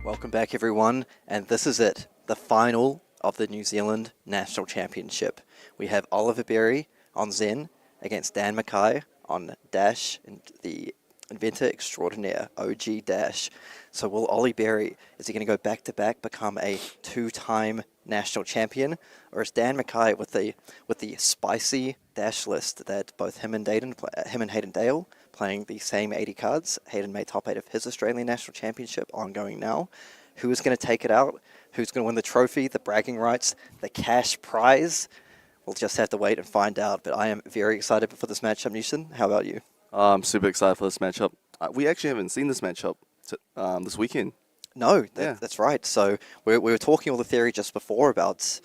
Welcome back, everyone, and this is it, the final of the New Zealand National Championship. We have Oliver Berry on Zen against Dan Mackay on Dash, and the inventor extraordinaire, OG Dash. So will Ollie Berry, is he going to go back-to-back, become a two-time national champion, or is Dan Mackay with the spicy Dash list that both him and Hayden Dale playing the same 80 cards? Hayden made top 8 of his Australian National Championship, ongoing now. Who is going to take it out? Who's going to win the trophy, the bragging rights, the cash prize? We'll just have to wait and find out, but I am very excited for this matchup, Newson. How about you? I'm super excited for this matchup. We actually haven't seen this matchup this weekend. No, that's right. So we were talking all the theory just before about,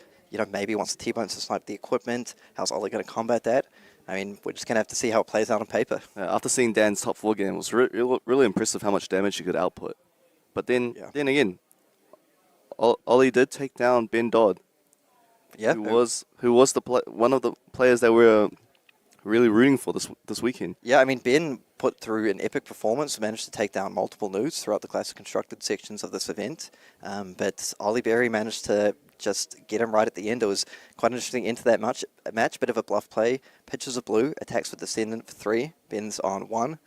maybe once the T-Bones to snipe the equipment, how's Ollie going to combat that? I mean, we're just going to have to see how it plays out on paper. After seeing Dan's top 4 game, it was really impressive how much damage he could output. But then again, Ollie did take down Ben Dodd. Yeah, who was one of the players that we're really rooting for this weekend. Yeah, I mean, Ben put through an epic performance, managed to take down multiple nudes throughout the classic constructed sections of this event, but Ollie Berry managed to just get him right at the end. It was quite an interesting into that match, bit of a bluff play, pitches a blue, attacks with Descendant for 3, Ben's on 1,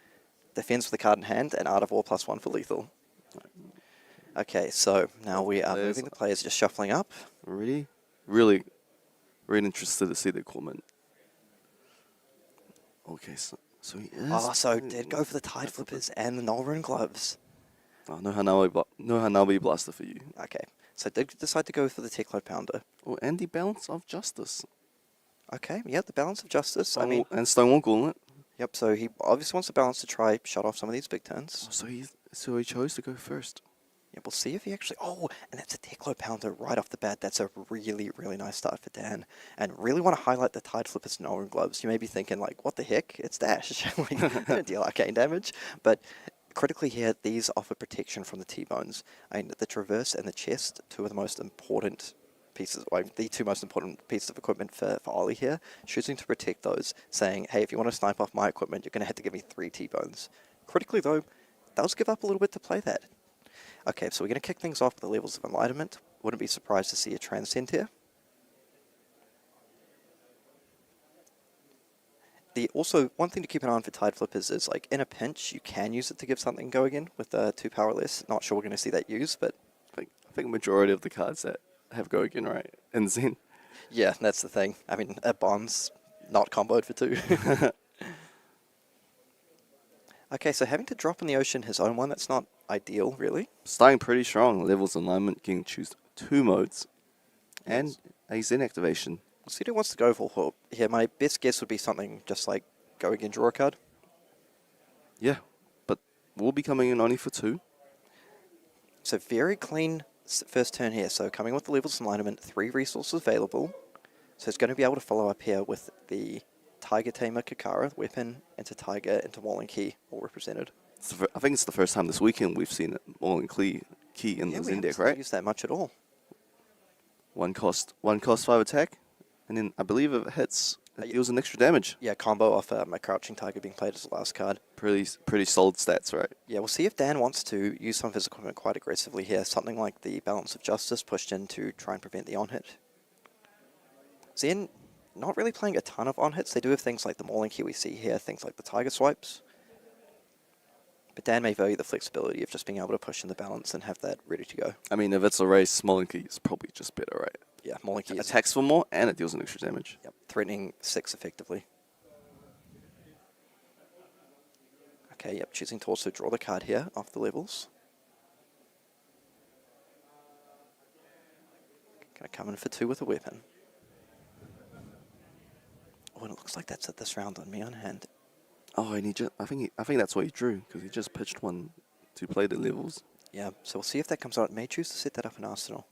defends with the card in hand, and Art of War +1 for lethal. Okay, so now we are moving the players, just shuffling up. Really interested to see the equipment. Okay, so he is... Oh, so did go for the Tide Flippers and the Null Rune Gloves. Oh, no Hanabi Blaster for you. Okay, so did decide to go for the Teklo Pounder. Oh, and the Balance of Justice. Okay, yeah, the Balance of Justice. And Stonewall Gauntlet. Yep, so he obviously wants the balance to try shut off some of these big turns. Oh, so he chose to go first. Yeah, we'll see if he actually... Oh, and that's a Teklo Pounder right off the bat. That's a really, really nice start for Dan. And really want to highlight the Tide Flippers Null Rune Gloves. You may be thinking, like, what the heck? It's Dash. They don't deal arcane damage. But critically here, these offer protection from the T-Bones. I mean, the Traverse and the Chest, two of the most important pieces, well, the two most important pieces of equipment for Ollie here, choosing to protect those, saying, hey, if you want to snipe off my equipment, you're going to have to give me 3 T-Bones. Critically, though, those give up a little bit to play that. Okay, so we're going to kick things off with the levels of enlightenment. Wouldn't be surprised to see a Transcend here. Also, one thing to keep an eye on for Tide Flippers is, like, in a pinch, you can use it to give something go again with 2 power less. Not sure we're going to see that used, but... I think majority of the cards that have go again, right? In Zen. Yeah, that's the thing. I mean, a Bond's not comboed for 2. Okay, so having to drop in the ocean his own one, that's not ideal, really. Starting pretty strong. Levels alignment, getting choose 2 modes. And a Zen activation. We'll see who wants to go for here. My best guess would be something just like go again, draw a card. Yeah, but we'll be coming in only for 2. So very clean first turn here. So coming with the levels alignment, 3 resources available. So it's going to be able to follow up here with the Tiger Tamer Kakara weapon, into Tiger, into Wallen Key, all represented. I think it's the first time this weekend we've seen Wallen Key in the Zen deck, right? Not used that much at all. One cost 5 attack, and then I believe if it hits, it deals an extra damage. Yeah, combo off my Crouching Tiger being played as the last card. Pretty solid stats, right? Yeah, we'll see if Dan wants to use some of his equipment quite aggressively here. Something like the Balance of Justice pushed in to try and prevent the on-hit. Zen, not really playing a ton of on-hits. They do have things like the Mauling Key we see here, things like the Tiger Swipes. But Dan may value the flexibility of just being able to push in the balance and have that ready to go. I mean, if it's a race, Mauling Key is probably just better, right? Yeah, Mauling Key attacks for more, and it deals an extra damage. Yep, threatening 6 effectively. Okay, yep, choosing to also draw the card here off the levels. Gonna come in for 2 with a weapon. Oh, and it looks like that's it this round on me on hand. Oh, and I think that's what he drew, because he just pitched one to play the levels. Yeah, so we'll see if that comes out. May choose to set that up in Arsenal.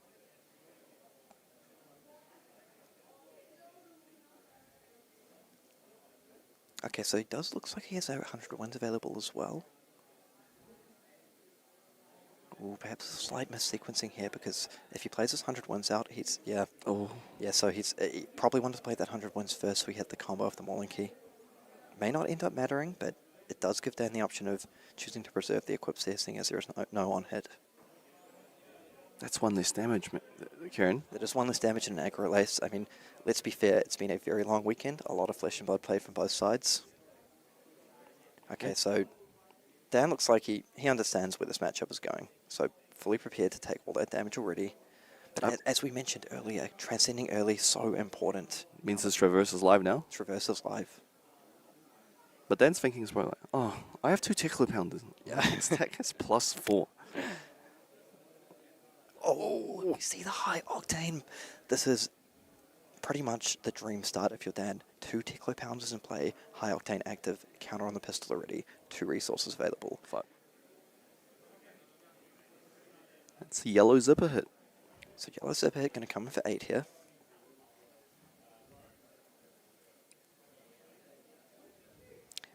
Okay, so he looks like he has 100 wins available as well. Ooh, perhaps a slight mis-sequencing here, because if he plays his 100 wins out, he's, yeah. Oh. Yeah, so he probably wanted to play that 100 wins first, so he had the combo of the Mauling Key. May not end up mattering, but it does give Dan the option of choosing to preserve the equips there, seeing as there is no on-hit. That's one less damage, Kieran. That is one less damage in an aggro lace. I mean, let's be fair, it's been a very long weekend. A lot of flesh and blood played from both sides. Okay, so Dan looks like he understands where this matchup is going. So fully prepared to take all that damage already. But as we mentioned earlier, transcending early is so important. Means his Traverse is live now. Traverse is live. But Dan's thinking is probably like, oh, I have 2 Tickler Pounders. Yeah. His attack is +4. Oh, you see the high octane. This is pretty much the dream start if you're Dan. 2 Tickler Pounders in play, high octane active, counter on the pistol already, 2 resources available. 5. That's a yellow zipper hit. So yellow zipper hit going to come in for 8 here.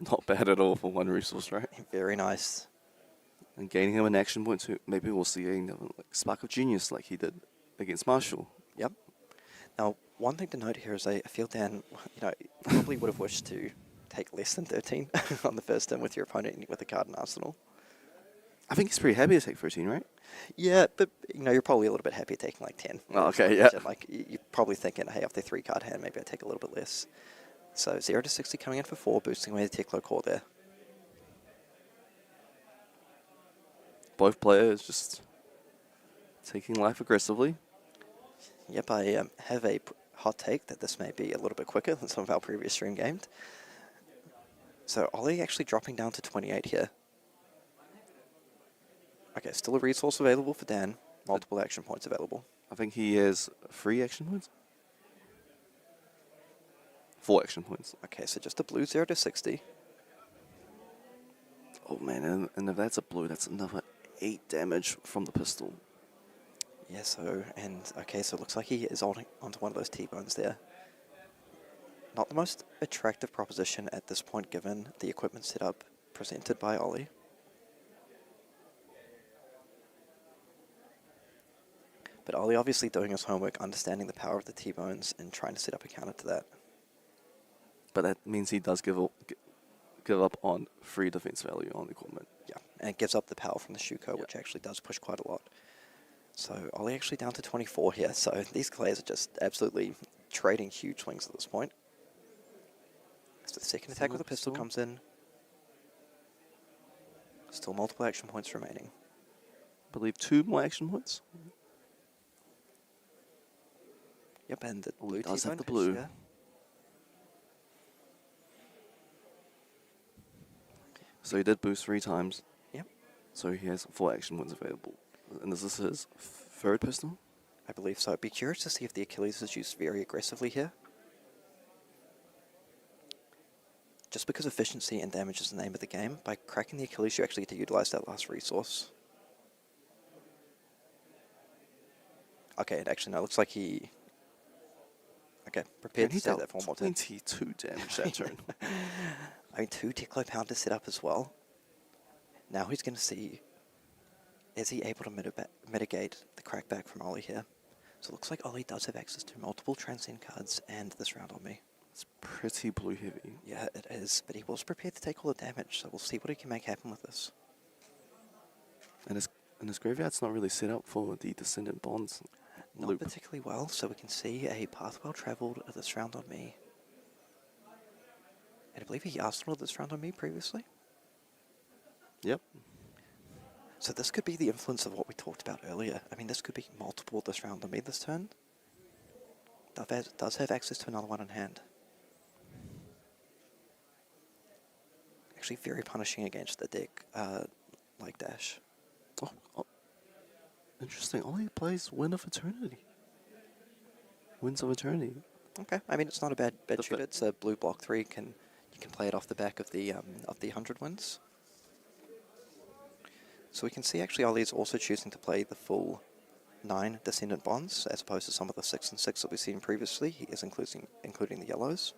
Not bad at all for 1 resource, right? Very nice. And gaining him an action point too. Maybe we'll see a Spark of Genius like he did against Marshall. Yep. Now, one thing to note here is I feel Dan, probably would have wished to take less than 13 on the first turn with your opponent with a card in Arsenal. I think he's pretty happy to take 13, right? Yeah, but you're probably a little bit happy taking like 10. Oh, okay, yeah. Like you're probably thinking, hey, off the 3 card hand, maybe I take a little bit less. So 0 to 60 coming in for 4, boosting away the Teklo core there. Both players just taking life aggressively. Yep, I have a hot take that this may be a little bit quicker than some of our previous stream games. So Ollie actually dropping down to 28 here. Okay, still a resource available for Dan. Multiple action points available. I think he has 3 action points. 4 action points. Okay, so just a blue 0 to 60. Oh man, and if that's a blue, that's another 8 damage from the pistol. Yeah, so it looks like he is onto one of those T-bones there. Not the most attractive proposition at this point given the equipment setup presented by Ollie. But Ollie obviously doing his homework, understanding the power of the T-bones and trying to set up a counter to that. But that means he does give up on 3 defense value on equipment. Yeah, and it gives up the power from the Shuko, which actually does push quite a lot. So Ollie actually down to 24 here. So these players are just absolutely trading huge swings at this point. So the second attack with the pistol comes in. Still multiple action points remaining. I believe 2 more action points. Yep, and the blue he does have the T-bone blue. hits, yeah. So he did boost 3 times. Yep. So he has 4 action points available. And this is his 3rd pistol? I believe so. I'd be curious to see if the Achilles is used very aggressively here. Just because efficiency and damage is the name of the game, by cracking the Achilles you actually get to utilize that last resource. Okay, it actually no, looks like he... Okay, prepared to say that for one more turn. 22 damage that turn. I mean, 2 Teklo Pounder set up as well. Now he's going to see, is he able to mitigate the crackback from Ollie here? So it looks like Ollie does have access to multiple Transcend cards and this round on me. It's pretty blue heavy. Yeah, it is, but he was prepared to take all the damage, so we'll see what he can make happen with this. And his graveyard's not really set up for the Descendant Bonds Not loop. particularly well, so we can see a path well travelled this round on me. And I believe he Arsenal this round on me previously. Yep. So this could be the influence of what we talked about earlier. I mean, this could be multiple this round on me this turn. Does have access to another one in hand. Actually very punishing against the deck, like Dash. Oh. Interesting. Ollie plays Wind of Eternity. Winds of Eternity. Okay, I mean it's not a bad The shooter. It's a blue block 3. You can play it off the back of the 100 wins. So we can see actually Ollie is also choosing to play the full 9 Descendant Bonds as opposed to some of the 6 and 6 that we've seen previously. He is including the yellows.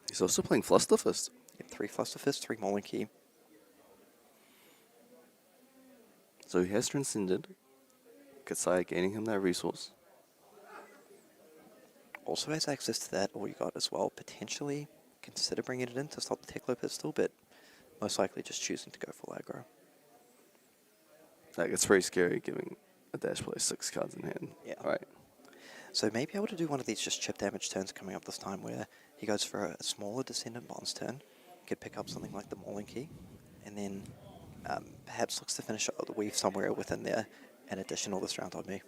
He's also playing Flusterfist. Yep, 3 Flusterfist, 3 Mauling Key. So he has transcended. Katsai gaining him that resource. Also has access to that, all you got as well. Potentially consider bringing it in to stop the Teklo pistol, but most likely just choosing to go full aggro. Like, it's very scary giving a dash play 6 cards in hand. Yeah. Right. So maybe able to do one of these just chip damage turns coming up this time where he goes for a smaller Descendant Bonds turn, could pick up something like the Mauling Key, and then perhaps looks to finish the weave somewhere within there and additional this round on me.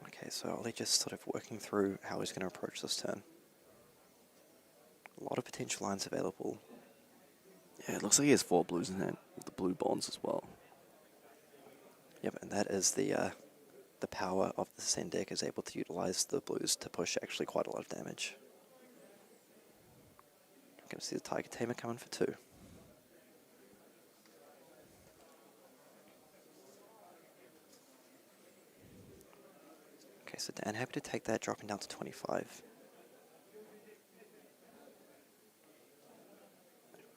Okay, so Ollie just sort of working through how he's going to approach this turn. A lot of potential lines available. Yeah, it looks like he has 4 blues in hand, with the blue bonds as well. Yep, and that is the power of the Send deck, is able to utilize the blues to push actually quite a lot of damage. I'm going to see the Tiger Tamer coming for 2. Okay, so Dan happy to take that, dropping down to 25.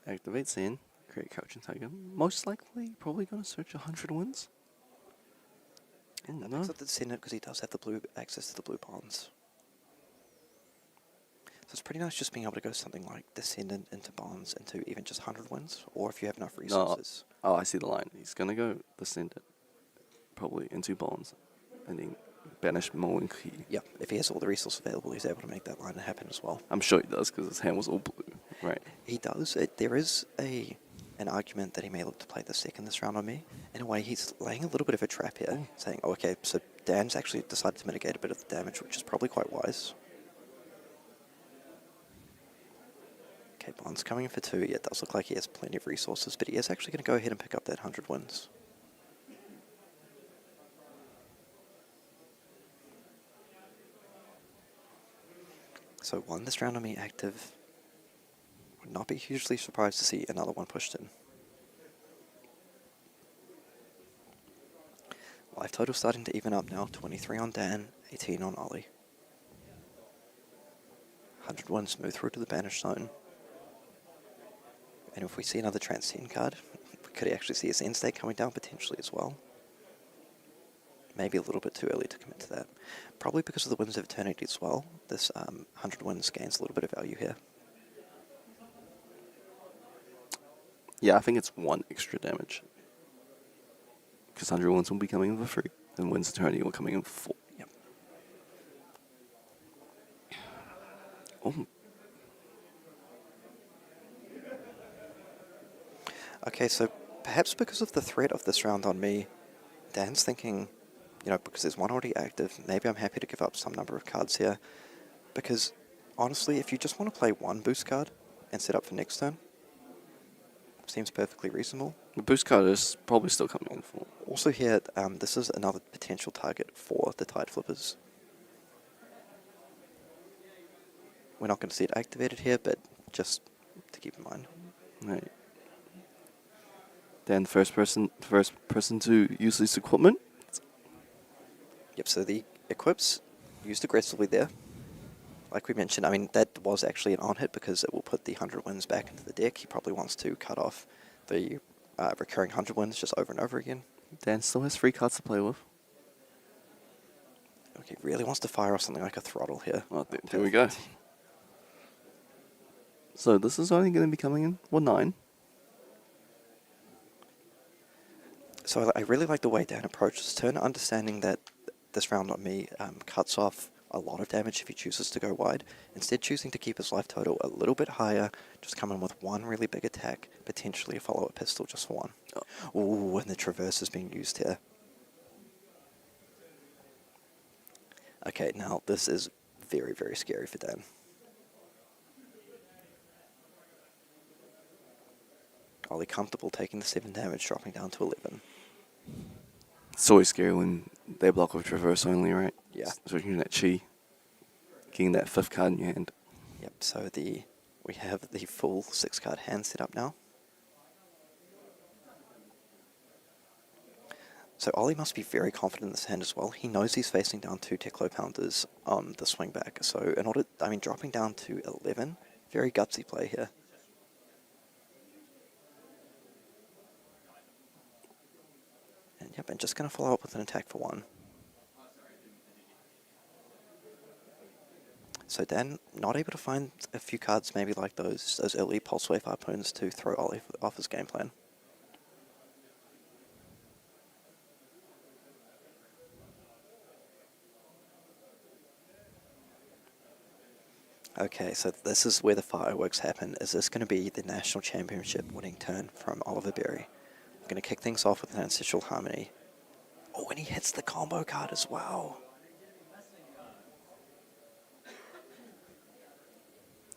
Activates in, create Crouching Tiger. Most likely, probably going to search 100 wins. And that No. picks up the Descendant because he does have the blue access to the blue bonds. So it's pretty nice just being able to go something like Descendant into bonds into even just 100 wins, or if you have enough resources. No. Oh, I see the line. He's going to go Descendant, probably into bonds, and then banish Mauling Key. Yeah, if he has all the resources available, he's able to make that line happen as well. I'm sure he does because his hand was all blue. Right. He does. There is an argument that he may look to play the second this round on me. In a way, he's laying a little bit of a trap here, saying, oh, okay, so Dan's actually decided to mitigate a bit of the damage, which is probably quite wise. Okay, Bond's coming in for 2. Yeah, it does look like he has plenty of resources, but he is actually going to go ahead and pick up that 100 wins. So 1 this round on me active. Would not be hugely surprised to see another one pushed in. Life total starting to even up now. 23 on Dan, 18 on Ollie. 100 wins move through to the banish zone. And if we see another Transcend card, we could actually see his end state coming down potentially as well. Maybe a little bit too early to commit to that. Probably because of the Winds of Eternity as well. This 100 wins gains a little bit of value here. Yeah, I think it's 1 extra damage. Because 100 wins will be coming in for free, and Winds of Eternity will coming in for 4. Yep. Oh, Okay, so perhaps because of the threat of this round on me, Dan's thinking, you know, because there's 1 already active, maybe I'm happy to give up some number of cards here. Because, honestly, if you just want to play 1 boost card and set up for next turn, seems perfectly reasonable. the boost card is probably still coming in for. Also here, this is another potential target for the Tide Flippers. We're not going to see it activated here, but just to keep in mind. Right. Then first person to use this equipment. Yep, so the equips used aggressively there. Like we mentioned, I mean, that was actually an on-hit because it will put the 100 wins back into the deck. He probably wants to cut off the recurring 100 wins just over and over again. Dan still has 3 cards to play with. Okay, really wants to fire off something like a Throttle here. Oh, there we go. So this is only going to be coming in, 9. So I really like the way Dan approaches this turn, understanding that this round on me cuts off a lot of damage if he chooses to go wide. Instead, choosing to keep his life total a little bit higher, just come in with 1 really big attack, potentially a follow-up pistol just for 1. Oh. Ooh, and the Traverse is being used here. Okay, now this is very, very scary for Dan. Ollie comfortable taking the 7 damage, dropping down to 11. It's always scary when they block with Traverse only, right? Yeah. Switching that Chi, getting that 5th card in your hand. Yep, so we have the full 6-card hand set up now. So Ollie must be very confident in this hand as well. He knows he's facing down 2 Teklo Pounders on the swing back. So in order, I mean, dropping down to 11, very gutsy play here. And yep, and just going to follow up with an attack for 1. So Dan not able to find a few cards maybe like those early Pulse Wave harpoons to throw Ollie off his game plan. Okay, so this is where the fireworks happen. Is this going to be the National Championship winning turn from Oliver Berry? We're going to kick things off with an Ancestral Harmony. Oh, and he hits the combo card as well.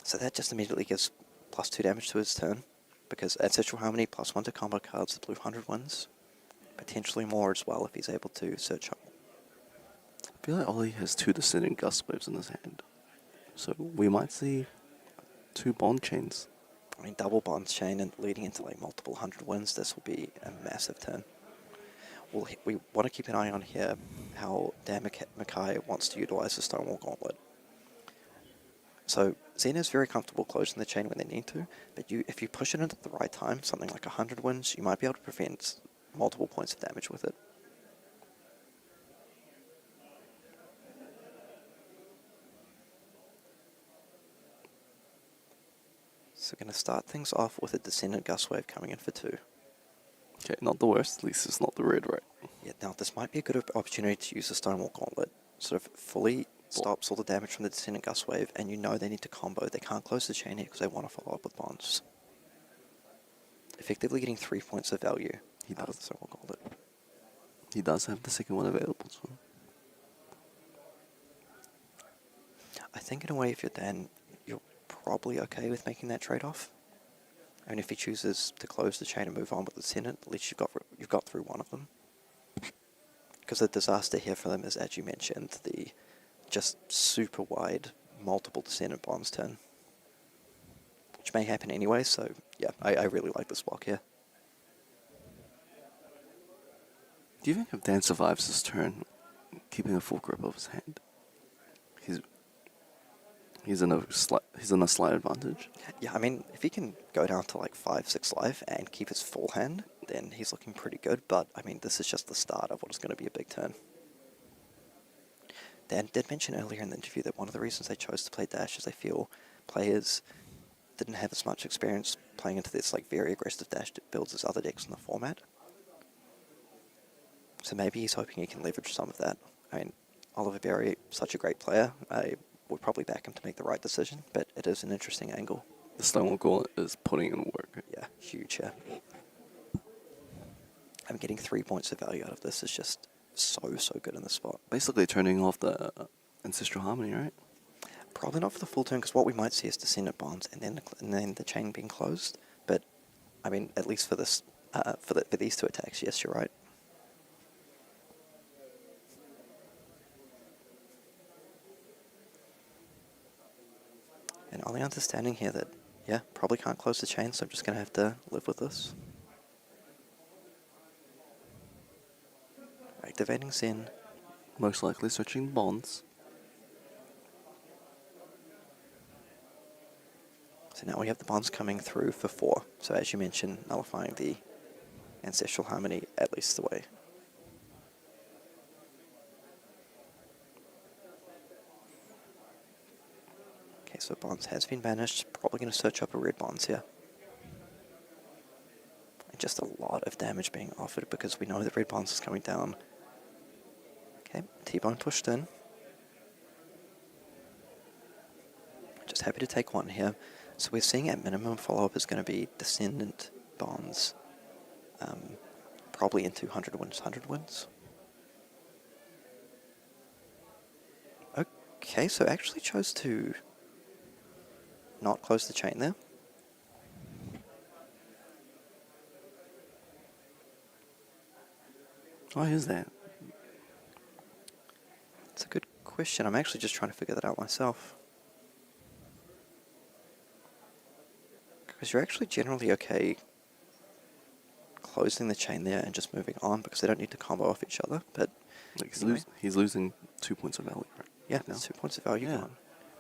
So that just immediately gives +2 damage to his turn, because Ancestral Harmony +1 to combo cards, the blue 100 wins. Potentially more as well if he's able to search up. I feel like Ollie has 2 Descending Gust Waves in his hand. So we might see 2 Bond Chains. I mean, double Bonds chain and leading into like multiple 100 wins, this will be a massive turn. Well, we want to keep an eye on here how Dan Mackay wants to utilize the Stonewall Gauntlet. So Zen is very comfortable closing the chain when they need to, but if you push it in at the right time, something like 100 wins, you might be able to prevent multiple points of damage with it. So we're going to start things off with a Descendant Gust Wave coming in for 2. Okay, not the worst. At least it's not the red, right? Yeah, now this might be a good opportunity to use the Stonewall Gauntlet. Sort of fully stops all the damage from the Descendant Gust Wave, and you know they need to combo. They can't close the chain here because they want to follow up with Bonds. Effectively getting 3 points of value out of the Stonewall Gauntlet. He does have the second one available as well. I think in a way, if you're Dan, you're probably okay with making that trade-off. And if he chooses to close the chain and move on with the Descendant, at least you've got through one of them. Because the disaster here for them is, as you mentioned, the just super wide multiple Descendant Bonds turn. Which may happen anyway, so yeah, I really like this block here. Do you think if Dan survives this turn, keeping a full grip of his hand, he's in a slight advantage? Yeah, I mean, if he can go down to like 5-6 life and keep his full hand, then he's looking pretty good. But I mean, this is just the start of what is going to be a big turn. Dan did mention earlier in the interview that one of the reasons they chose to play Dash is they feel players didn't have as much experience playing into this like very aggressive Dash builds as other decks in the format. So maybe he's hoping he can leverage some of that. I mean, Oliver Berry, such a great player. I would probably back him to make the right decision, but it is an interesting angle. The Stonewall Gauntlet is putting in work. Yeah, huge here. I'm getting 3 points of value out of this. Is just so good in this spot. Basically turning off the Ancestral Harmony, right? Probably not for the full turn, because what we might see is Descendant Bonds and then the chain being closed. But I mean, at least for this, for these 2 attacks, yes, you're right. And only understanding here that, yeah, probably can't close the chain, so I'm just going to have to live with this. Activating Zen. Most likely switching Bonds. So now we have the Bonds coming through for 4. So as you mentioned, nullifying the Ancestral Harmony at least the way. Okay, so Bonds has been banished. Probably going to search up a red Bonds here. And just a lot of damage being offered because we know that red Bonds is coming down. Okay, T-Bone pushed in. Just happy to take 1 here. So we're seeing at minimum follow-up is going to be Descendant Bonds. Probably into 100 wins, 100 wins. Okay, so actually chose to not close the chain there. Why is that? It's a good question. I'm actually just trying to figure that out myself. Because you're actually generally okay closing the chain there and just moving on because they don't need to combo off each other. But Like he's losing 2 points of value right yeah, now. that's 2 points of value gone.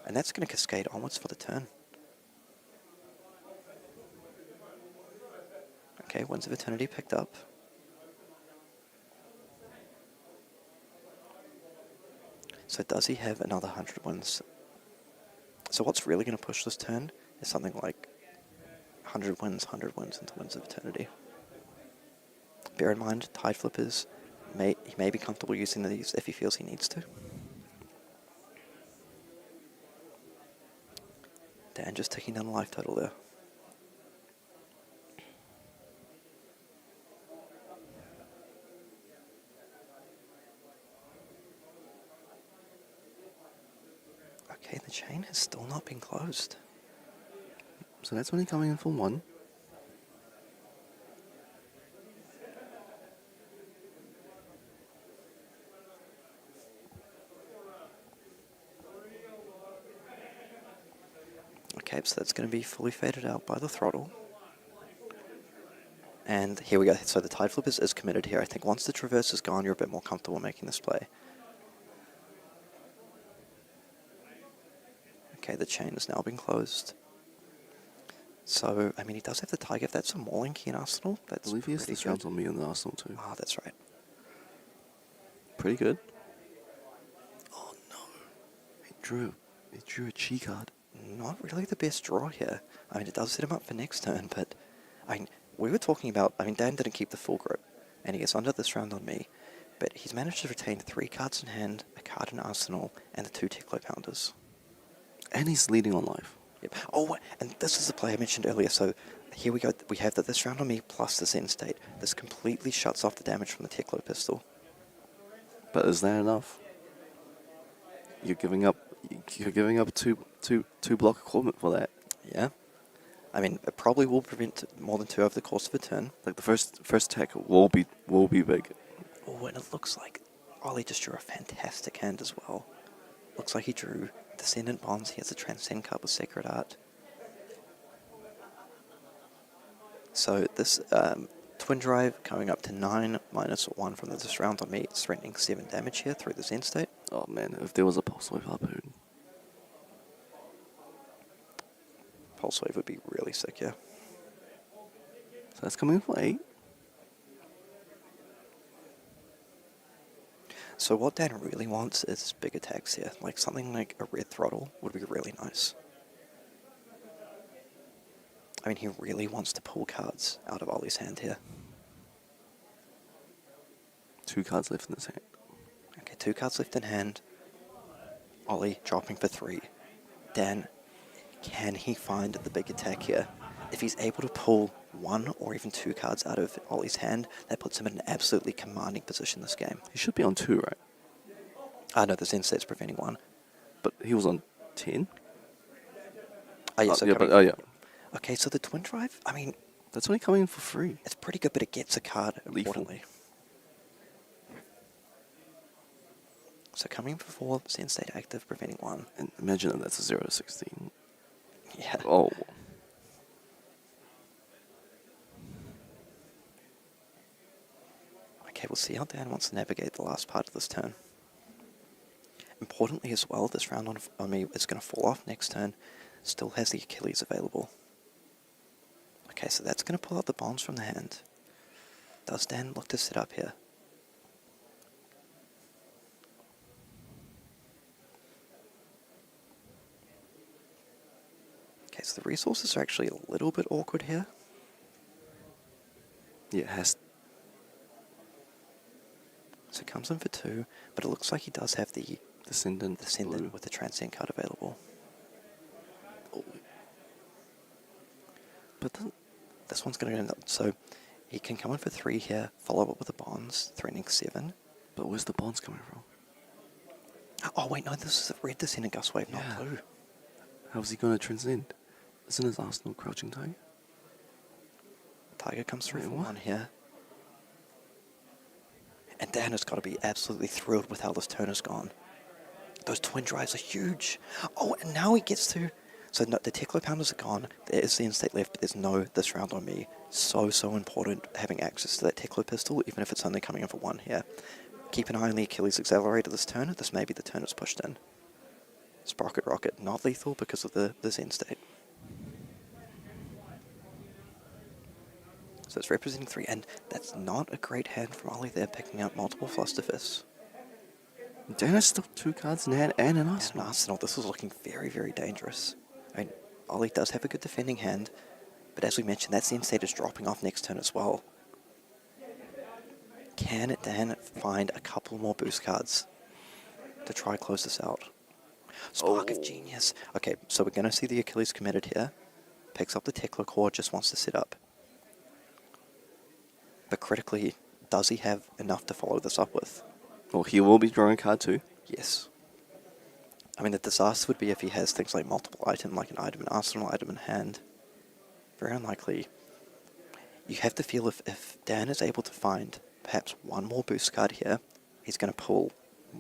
And that's going to cascade onwards for the turn. Okay, Winds of Eternity picked up. So does he have another 100 wins So what's really going to push this turn is something like 100 wins into Winds of Eternity. Bear in mind, Tide Flippers, he may be comfortable using these if he feels he needs to. Dan just taking down the life total there. Okay, the chain has still not been closed. So that's only coming in for 1. Okay, so that's going to be fully faded out by the throttle. And here we go. So the Tide Flippers is committed here. I think once the Traverse is gone, you're a bit more comfortable making this play. Okay, the chain has now been closed. So, I mean, he does have the Tiger. If that's a Mauling Key in Arsenal, that's I believe he has pretty the good. rounds on me on the Arsenal too. Ah, that's right. Pretty good. Oh no. He drew a Chi card. Not really the best draw here. I mean, it does set him up for next turn, but I mean, we were talking about, I mean, Dan didn't keep the full grip, and he gets under this round on me, but he's managed to retain 3 cards in hand, a card in Arsenal, and the 2 Teklo Pounders. And he's leading on life. Yep. Oh, and this is the play I mentioned earlier, so here we go. We have that this round on me plus this end state. This completely shuts off the damage from the Teklo pistol. But is that enough? You're giving up two block equipment for that. Yeah. I mean, it probably will prevent more than 2 over the course of a turn. Like the first tech will be big. Oh, and it looks like Ollie just drew a fantastic hand as well. Looks like he drew Descendant Bonds. He has a Transcend card with Sacred Art. So this Twin Drive coming up to 9 minus 1 from this round on me. It's threatening 7 damage here through this end state. Oh man, if there was a Pulse Wave Harpoon. Pulse Wave would be really sick, yeah. So that's coming in for 8. So what Dan really wants is big attacks here. Like something like a Red Throttle would be really nice. I mean, he really wants to pull cards out of Ollie's hand here. 2 cards left in his hand. Okay, 2 cards left in hand. Ollie dropping for 3. Dan, can he find the big attack here? If he's able to pull 1 or even 2 cards out of Ollie's hand, that puts him in an absolutely commanding position this game. He should be on 2, right? No, the Zen state's preventing 1. But he was on 10? Oh, yes, yeah. Okay, so the Twin Drive, I mean, That's only coming in for free. it's pretty good, but it gets a card, Lethal. importantly. So coming in for 4, Zen state active, preventing 1. And imagine that that's a 0 to 16. Yeah. Oh. Okay, we'll see how Dan wants to navigate the last part of this turn. Importantly as well, this round on me is going to fall off next turn. Still has the Achilles available. Okay, so that's going to pull out the bonds from the hand. Does Dan look to set up here? Okay, so the resources are actually a little bit awkward here. Yeah, it has. So it comes in for 2, but it looks like he does have the Descendant blue. with the Transcend card available. Oh. But then, This one's going to end up, so he can come in for 3 here, follow up with the bonds, threatening 7. but where's the bonds coming from? Oh wait, no, this is a red Descendant Gust Wave, not Yeah. blue. How's he going to transcend? Isn't his Arsenal Crouching Tiger? Tiger comes through Wait, for what? 1 here. And Dan has got to be absolutely thrilled with how this turn has gone. Those Twin Drives are huge. Oh, and now he gets to... So no, the Teklo Pounders are gone. There is the in-state left, but there's no this round on me. So important having access to that Teklo pistol, even if it's only coming in for 1 here. Keep an eye on the Achilles Accelerator this turn. This may be the turn it's pushed in. Sprocket Rocket, not lethal because of the Zen state. So it's representing 3, and that's not a great hand from Ollie there, picking up multiple Flusterfists. Dan has still 2 cards in hand and an And Arsenal. Arsenal, this is looking very, very dangerous. I mean, Ollie does have a good defending hand, but as we mentioned, that Sensei is dropping off next turn as well. Can Dan find a couple more boost cards to try close this out? Spark of Genius. Okay, so we're going to see the Achilles committed here. Picks up the Tekla core, just wants to sit up. But critically, does he have enough to follow this up with? Well, he will be drawing a card too. Yes. I mean, the disaster would be if he has things like multiple item, like an item in arsenal, item in hand. Very unlikely. You have to feel if Dan is able to find perhaps one more boost card here, he's going to pull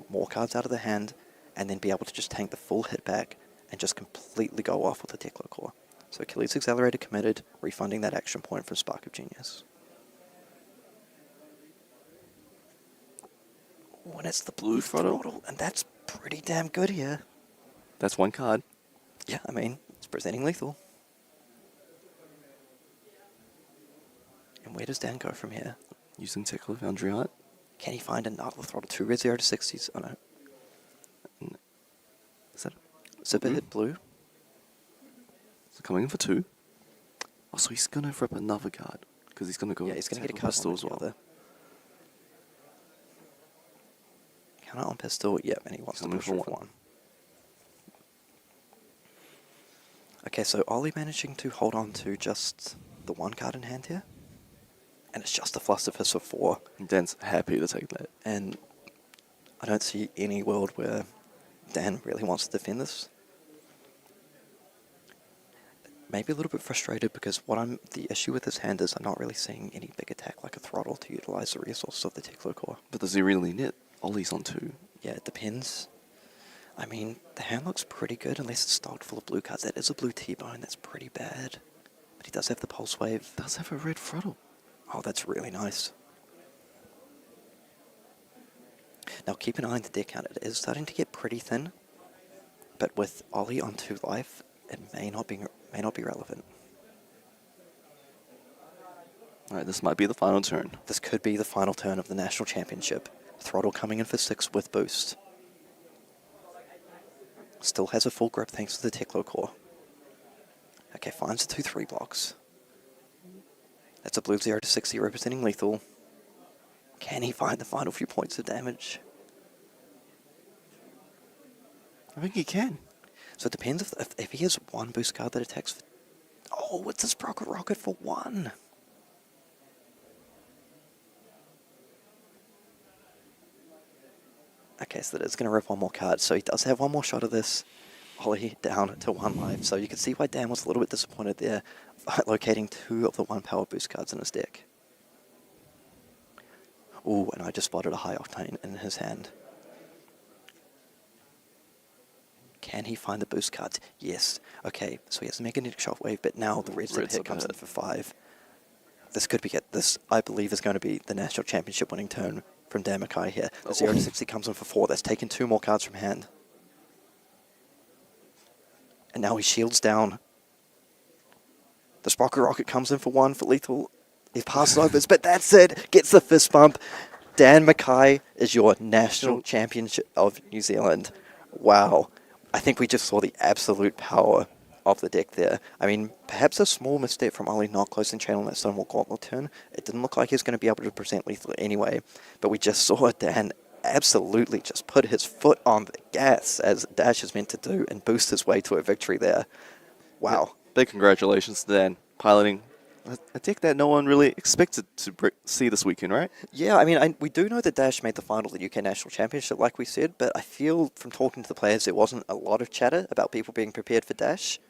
more cards out of the hand and then be able to just tank the full hit back and just completely go off with the Tekla core. So Achilles Accelerator committed, refunding that action point from Spark of Genius. Oh, and it's the blue throttle, and that's pretty damn good here. That's 1 card. Yeah, I mean, it's presenting lethal. And where does Dan go from here? Using Tekla Foundry Art. Can he find another throttle? 2 red 0 to 60s. Oh no. Is that Zipper blue? hit blue. So coming in for 2. Oh, so he's going to rip another card. Because he's going to go. Yeah, he's going to get a Tekla card pistol as well. there. Counter on pistol, yeah, and he wants to Coming push for for 1. 1. Okay, so Ollie managing to hold on to just the 1 card in hand here. And it's just a Flusterfist for 4. And Dan's happy to take that. And I don't see any world where Dan really wants to defend this. Maybe a little bit frustrated because the issue with his hand is I'm not really seeing any big attack like a throttle to utilize the resources of the Tekla core. But does he really need it? Ollie's on 2. Yeah, it depends. I mean, the hand looks pretty good unless it's stocked full of blue cards. That is a blue T-bone, that's pretty bad. But he does have the Pulse Wave. Does have a red throttle. Oh, that's really nice. Now keep an eye on the deck count. It is starting to get pretty thin. But with Ollie on 2 life, it may not be relevant. Alright, this might be the final turn. This could be the final turn of the National Championship. Throttle coming in for 6 with boost. Still has a full grip thanks to the Tekla core. Okay, finds the 2-3 blocks. That's a blue 0 to 60 representing lethal. Can he find the final few points of damage? I think he can. So it depends if he has 1 boost card that attacks for... Oh, it's a Sprocket Rocket for 1! Okay, so that is going to rip 1 more card. So he does have 1 more shot of this. Ollie down to 1 life. So you can see why Dan was a little bit disappointed there, locating 2 of the 1 power boost cards in his deck. Ooh, and I just spotted a high octane in his hand. Can he find the boost cards? Yes. Okay, so he has a Magnetic Shockwave, but now the red zip hit comes in for 5. This could be it. This, I believe, is going to be the National Championship winning turn from Dan Mackay here. The 0 to 60 comes in for 4. That's taken 2 more cards from hand. And now he shields down. The Sprocket Rocket comes in for 1 for lethal. He passes overs, but that's it. Gets the fist bump. Dan Mackay is your National Championship of New Zealand. Wow. I think we just saw the absolute power of the deck there. I mean, perhaps a small misstep from Ollie not closing channel on that Stonewall Gauntlet turn. It didn't look like he was going to be able to present lethal anyway, but we just saw Dan absolutely just put his foot on the gas, as Dash is meant to do, and boost his way to a victory there. Wow. Yeah, big congratulations to Dan, piloting a deck that no one really expected to see this weekend, right? Yeah, I mean, we do know that Dash made the final of the UK National Championship, like we said, but I feel from talking to the players there wasn't a lot of chatter about people being prepared for Dash.